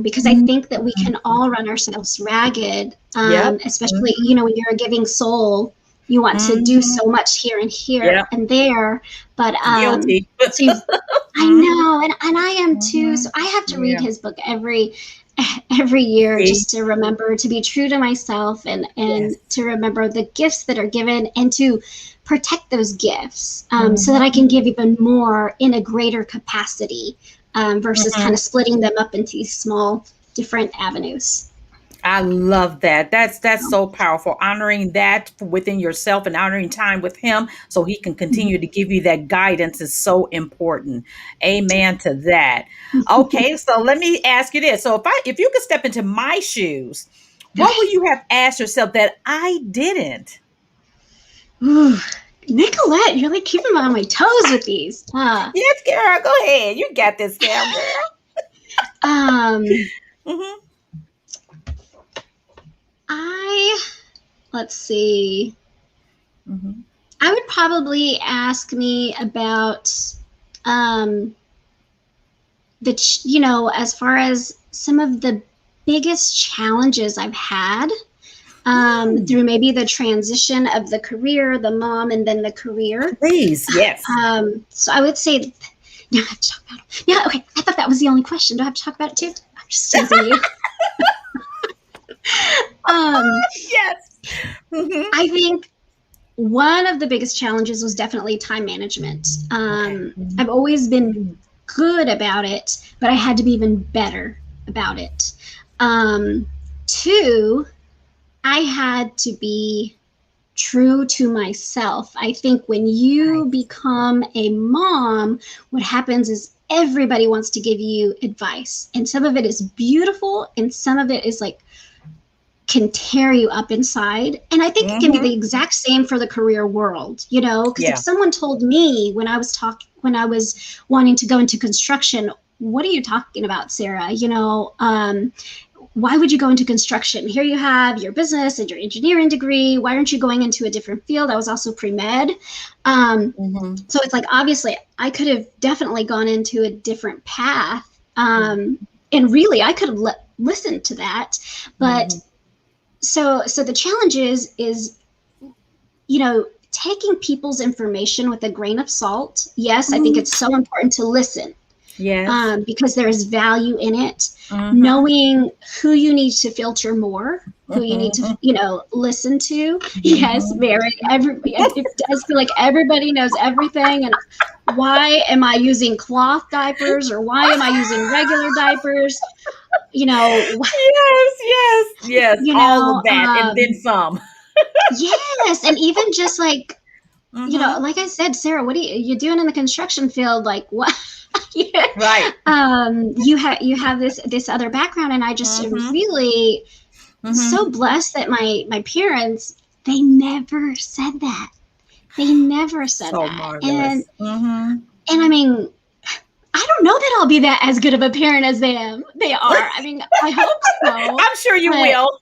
Because I think that we can all run ourselves ragged, especially, you know, when you're a giving soul, you want to do so much here and here and there, but guilty. I know, and I am too. So I have to read his book every year just to remember to be true to myself, and to remember the gifts that are given, and to protect those gifts, so that I can give even more in a greater capacity, versus kind of splitting them up into these small different avenues. I love that. That's so powerful. Honoring that within yourself and honoring time with him so he can continue to give you that guidance is so important. Amen to that. Okay, so let me ask you this. So if you could step into my shoes, what would you have asked yourself that I didn't? Ooh, Nickquolette, you're like keeping me on my toes with these. Yes, girl, go ahead. You got this, girl. Let's see. I would probably ask me about you know, as far as some of the biggest challenges I've had through maybe the transition of the career, the mom, and then the career. Please, yes. So I would say, no, I have to talk about it. Yeah, okay. I thought that was the only question. Do I have to talk about it too? I'm just teasing you. Yes. I think one of the biggest challenges was definitely time management. I've always been good about it, but I had to be even better about it. Two, I had to be true to myself. I think when you become a mom, what happens is everybody wants to give you advice, and some of it is beautiful, and some of it is like can tear you up inside. And I think it can be the exact same for the career world, you know, because if someone told me when I was wanting to go into construction, what are you talking about, Sarah? You know, why would you go into construction? Here you have your business and your engineering degree. Why aren't you going into a different field? I was also pre-med. So it's like, obviously I could have definitely gone into a different path. And really I could have listened to that, but so the challenge is, you know, taking people's information with a grain of salt. Yes, I think it's so important to listen, Yes. because there's value in it. Mm-hmm. Knowing who you need to filter more, who you need to, listen to. Yes, Mary. It does feel like everybody knows everything. And why am I using cloth diapers, or why am I using regular diapers? Yes. All of that, and then some. Yes, and even just like, Mm-hmm. like I said, Sarah, what are you doing in the construction field? Like, what? Right. You have this other background, and I just am Mm-hmm. really Mm-hmm. so blessed that my parents, they never said that. They never said So that. And marvelous. Mm-hmm. I mean, I don't know that I'll be that as good of a parent as they are. I mean, I hope so. I'm sure you But will.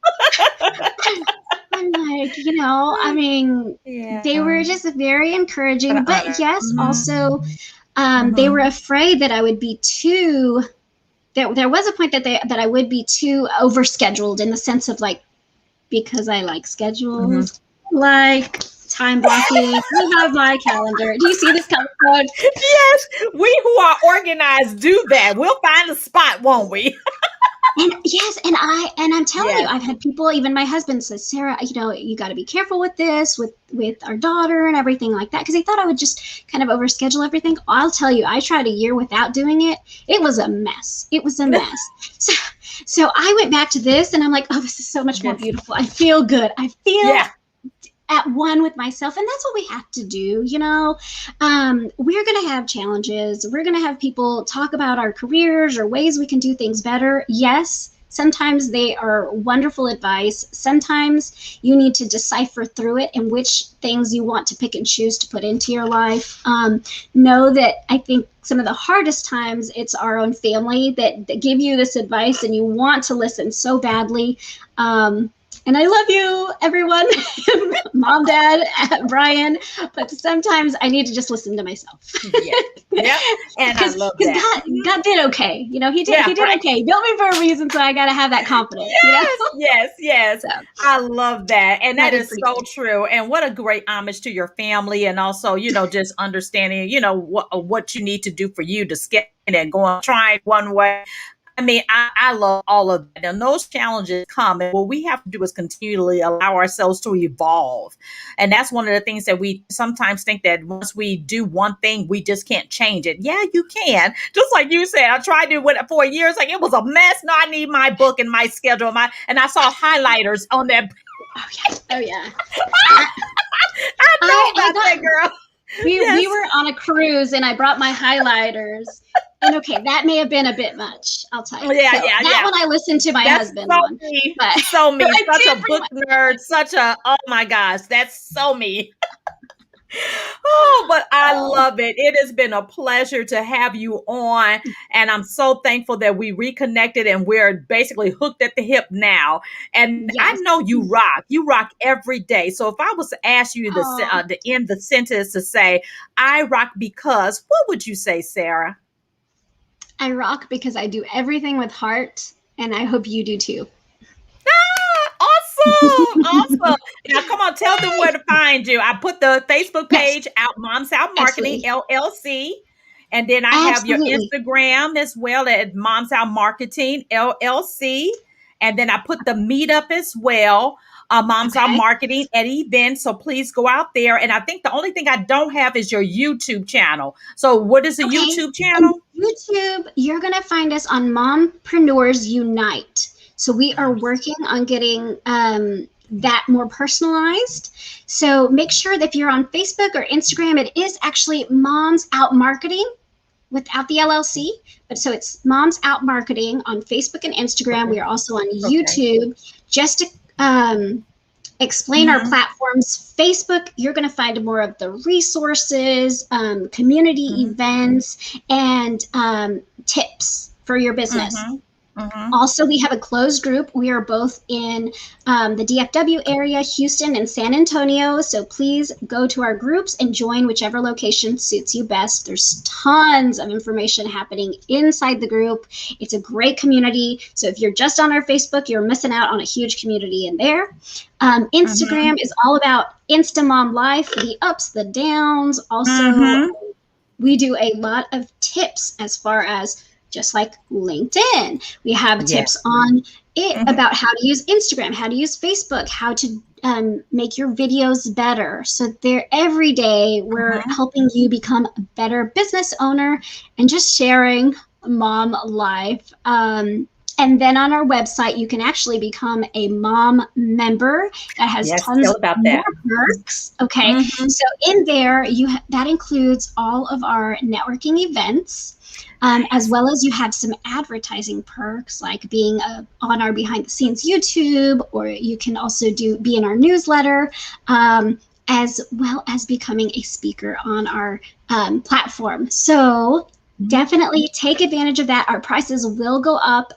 I'm like, I mean, they Yeah. were just very What encouraging. an But honor. yes, also, they were Mm-hmm. afraid that I would be too. There was a point that I would be too overscheduled, in the sense of, like, because I like Mm-hmm. schedules, like time blocking. We have my calendar. Do you see this color code? Yes, we who are organized do that. We'll find a spot, won't we? And yes, and I'm telling you, Yes. I've had people, even my husband says, Sarah, you got to be careful with this, with our daughter and everything like that, because he thought I would just kind of overschedule everything. I'll tell you, I tried a year without doing it. It was a mess. It was a mess. So I went back to this, and I'm like, oh, this is so much more beautiful. I feel good. I feel at one with myself, and that's what we have to do. We're going to have challenges. We're going to have people talk about our careers or ways we can do things better. Yes, sometimes they are wonderful advice. Sometimes you need to decipher through it and which things you want to pick and choose to put into your life. Know that I think some of the hardest times, it's our own family that give you this advice, and you want to listen so badly. And I love you, everyone, Mom, Dad, Brian, but sometimes I need to just listen to myself. Yeah. And I love that. God did okay. He did Right. okay. He built me for a reason, so I got to have that confidence. Yes. So I love that. And that is pretty so cool. true. And what a great homage to your family. And also, just understanding, what you need to do for you to skip and go and try one way. I mean, I love all of that. And those challenges come. And what we have to do is continually allow ourselves to evolve. And that's one of the things that we sometimes think, that once we do one thing, we just can't change it. Yeah, you can. Just like you said, I tried to do it for years. Like, it was a mess. No, I need my book and my schedule. And I saw highlighters on that. Oh, yeah. I know about that, girl. We were on a cruise, and I brought my highlighters. And okay, that may have been a bit much, I'll tell you. Yeah. That one I listened to my husband so on. Me. But So me. Such a book nerd. Oh my gosh, that's so me. Oh, but I love it. It has been a pleasure to have you on. And I'm so thankful that we reconnected, and we're basically hooked at the hip now. And yes. I know you rock. You rock every day. So if I was to ask you to end the sentence to say, I rock because, what would you say, Sarah? I rock because I do everything with heart, and I hope you do too. Awesome. Now, come on, tell them where to find you. I put the Facebook page out, Moms Out Marketing, LLC. And then I have your Instagram as well at Moms Out Marketing, LLC. And then I put the meetup as well, Moms Out Marketing at events. So please go out there. And I think the only thing I don't have is your YouTube channel. So what is a YouTube channel? YouTube, you're going to find us on Mompreneurs Unite. So we are working on getting that more personalized. So make sure that if you're on Facebook or Instagram, it is actually Moms Out Marketing without the LLC. But so it's Moms Out Marketing on Facebook and Instagram. We are also on YouTube. Just to explain our platforms. Facebook, you're going to find more of the resources, community events, and tips for your business. Also, we have a closed group. We are both in the DFW area, Houston and San Antonio. So please go to our groups and join whichever location suits you best. There's tons of information happening inside the group. It's a great community. So if you're just on our Facebook, you're missing out on a huge community in there. Instagram is all about Instamom life, the ups, the downs. Also, we do a lot of tips as far as just like LinkedIn. We have tips on it about how to use Instagram, how to use Facebook, how to make your videos better. So there, every day we're helping you become a better business owner and just sharing mom life. And then on our website, you can actually become a mom member that has tons of more perks. Okay. So in there, that includes all of our networking events. As well as you have some advertising perks like being on our behind the scenes YouTube, or you can also be in our newsletter, as well as becoming a speaker on our platform. So definitely take advantage of that. Our prices will go up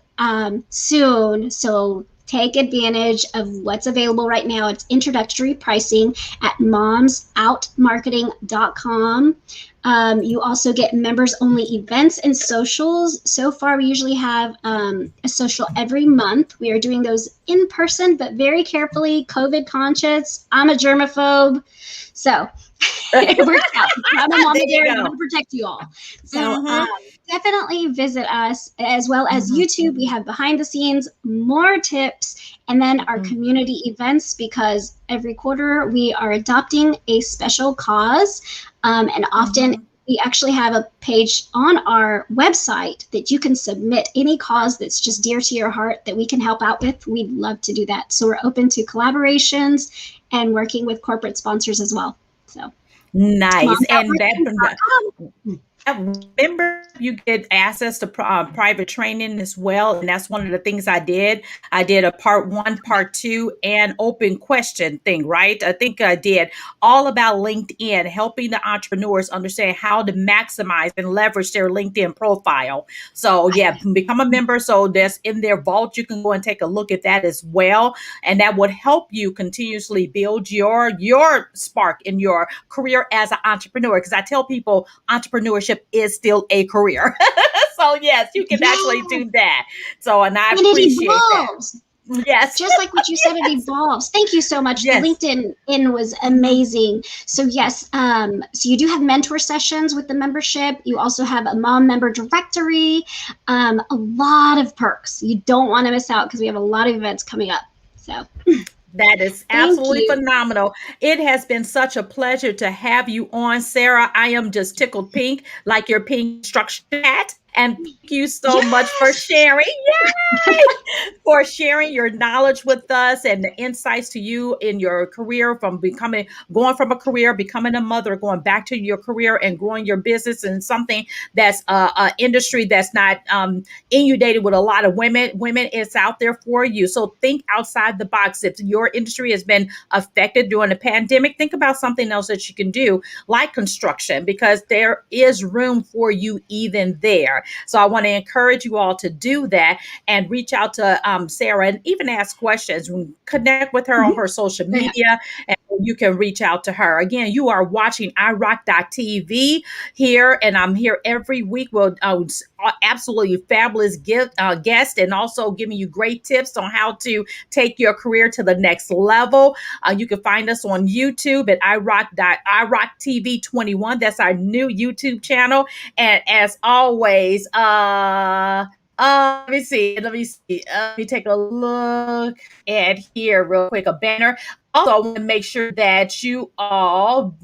soon. So take advantage of what's available right now. It's introductory pricing at momsoutmarketing.com. You also get members only events and socials. So far, we usually have a social every month. We are doing those in person, but very carefully, COVID conscious. I'm a germaphobe. So it works out. I'm a mama bear and I want to protect you all. So definitely visit us, as well as YouTube. We have behind the scenes, more tips, and then our community events, because every quarter we are adopting a special cause. And often we actually have a page on our website that you can submit any cause that's just dear to your heart that we can help out with. We'd love to do that. So we're open to collaborations and working with corporate sponsors as well. So nice. And remember, you get access to private training as well. And that's one of the things I did. I did a part 1, part 2, and open question thing, right? I think I did all about LinkedIn, helping the entrepreneurs understand how to maximize and leverage their LinkedIn profile. So become a member. So that's in their vault. You can go and take a look at that as well. And that would help you continuously build your spark in your career as an entrepreneur. Because I tell people entrepreneurship is still a career. So yes, you can actually do that. So, and I appreciate that. Yes. Just like what you said, it evolves. Thank you so much. Yes. The LinkedIn was amazing. So yes, so you do have mentor sessions with the membership. You also have a mom member directory, a lot of perks. You don't want to miss out because we have a lot of events coming up. So that is absolutely phenomenal. It has been such a pleasure to have you on, Sara. I am just tickled pink, like your pink instruction hat. And thank you so much for sharing. Yay! For sharing your knowledge with us and the insights to you in your career, from going from a career, becoming a mother, going back to your career and growing your business in something that's an industry that's not inundated with a lot of women. Women, it's out there for you. So think outside the box. If your industry has been affected during the pandemic, think about something else that you can do, like construction, because there is room for you even there. So I want to encourage you all to do that and reach out to Sara and even ask questions. Connect with her on her social media, and you can reach out to her. Again, you are watching iRock.tv here, and I'm here every week with absolutely fabulous guests, and also giving you great tips on how to take your career to the next level. You can find us on YouTube at iRock.TV21. That's our new YouTube channel. And as always, let me see. Let me take a look at here real quick, a banner. Also, I want to make sure that you all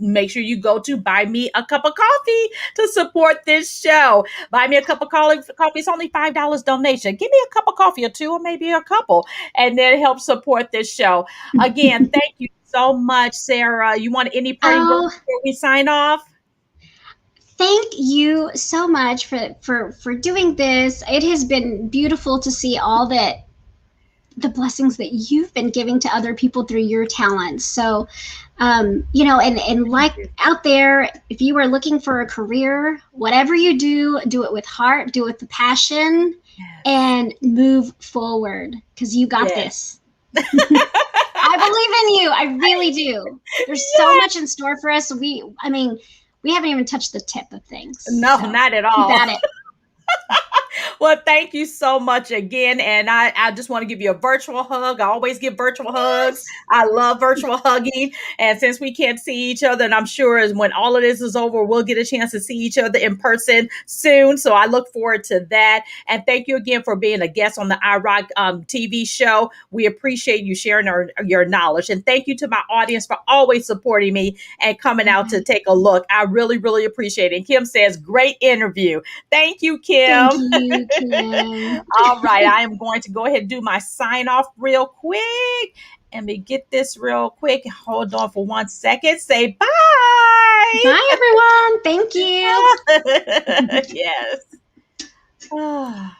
go to Buy Me a Cup of Coffee to support this show. Buy Me a Cup of Coffee. It's only $5 donation. Give me a cup of coffee or two, or maybe a couple, and then help support this show. Again, thank you so much, Sara. You want any parting words before we sign off? Thank you so much for doing this. It has been beautiful to see all the blessings that you've been giving to other people through your talents. So, and like out there, if you are looking for a career, whatever you do it with heart, do it with the passion, and move forward, because you got this. I believe in you. I really do. There's so much in store for us. We haven't even touched the tip of things. No, not at all. Keep at it. Well, thank you so much again. And I just want to give you a virtual hug. I always give virtual hugs. Yes. I love virtual hugging. And since we can't see each other, and I'm sure as when all of this is over, we'll get a chance to see each other in person soon. So I look forward to that. And thank you again for being a guest on the iRock TV show. We appreciate you sharing your knowledge. And thank you to my audience for always supporting me and coming out to take a look. I really, really appreciate it. And Kim says, great interview. Thank you, Thank Kim. you, Kim. All right, I am going to go ahead and do my sign off real quick. Let me get this real quick. Hold on for 1 second. Say bye. Bye, everyone. Thank you. Yes. Ah.